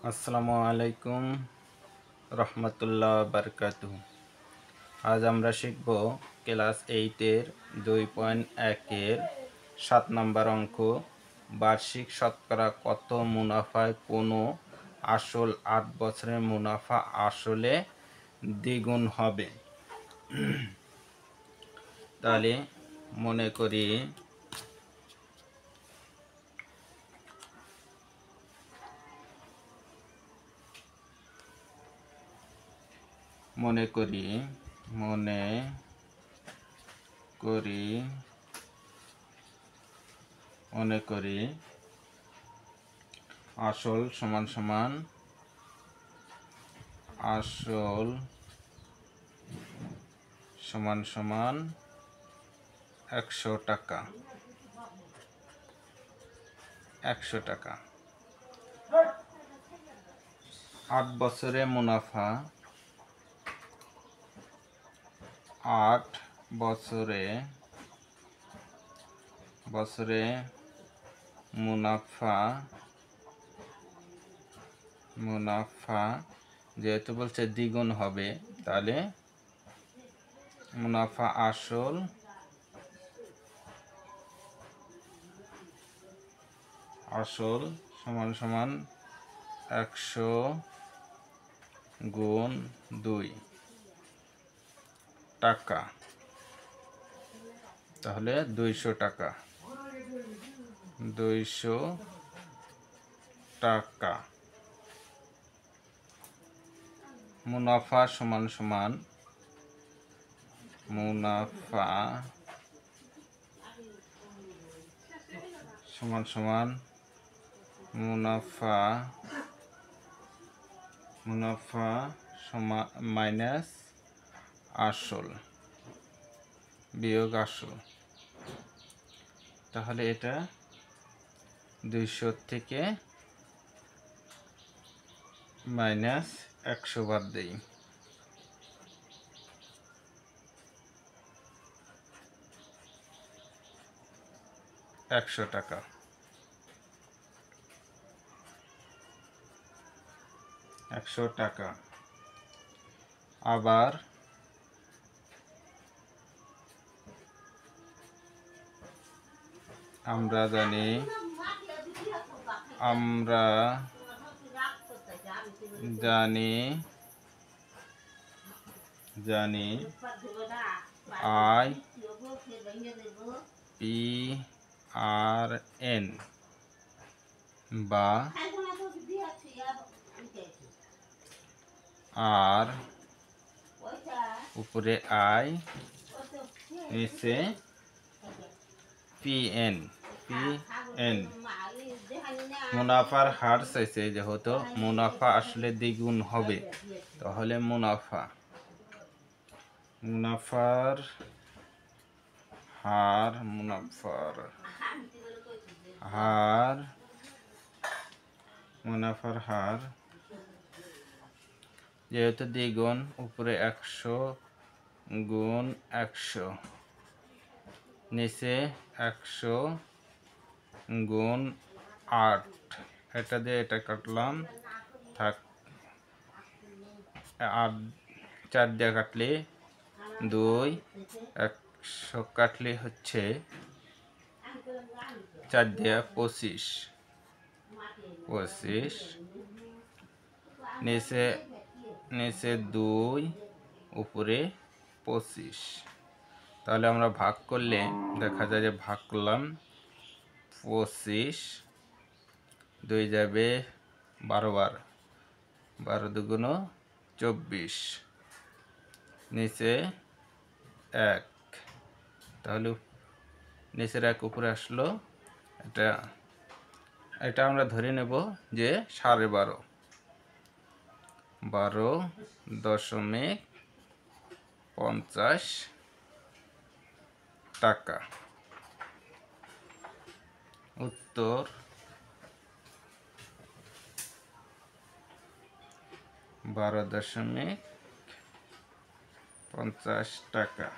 আসসালামু আলাইকুম রহমতুল্লাহ বারকাতুহু। আজ আমরা শিখব ক্লাস 8-এর 2.1-এর 7 নম্বর অঙ্ক। বার্ষিক শতকরা কত মুনাফায় কোনো আসল 8 বছরের মুনাফা আসলে দ্বিগুণ হবে। তাহলে মনে করি আসল সমান সমান 100 টাকা। 8 বছরে মুনাফা 8 বছরে মুনাফা যেহেতু বলছে দ্বিগুণ হবে, তাহলে মুনাফা আসল সমান সমান 100 গুণ 2 টাকা, তাহলে 200 টাকা। মুনাফা সমান সমান মুনাফা মাইনাস আসল বিয়োগ আসল। তাহলে এটা 200 থেকে মাইনাস 100 বাদ দেই। 100 টাকা। আবার আমরা জানি IPRN বা আর উপরে আই নিচে পিএন। মুনাফার হার চাইছে, যেহেতু মুনাফা আসলে দ্বিগুণ হবে, তাহলে মুনাফার হার যেহেতু দ্বিগুণ, উপরে 100 গুণ 100, নিচে 100 গুণ 8। এটা দিয়ে এটা কাটলাম, থাক 8 4 দিয়ে কাটলে 2, 100 কাটলে হচ্ছে 4 দিয়ে 25, নিচে 2, উপরে 25। তাহলে আমরা ভাগ করলে দেখা যায় যে ভাগ করলাম 25, 2 যাবে 12 বার, 12 দুগুণ 24, নিচে 1, তাহলে নিচের 1 উপরে আসলো। এটা আমরা ধরে নেব যে 12.5, 12.50 টাকা। উত্তর 12.50 টাকা।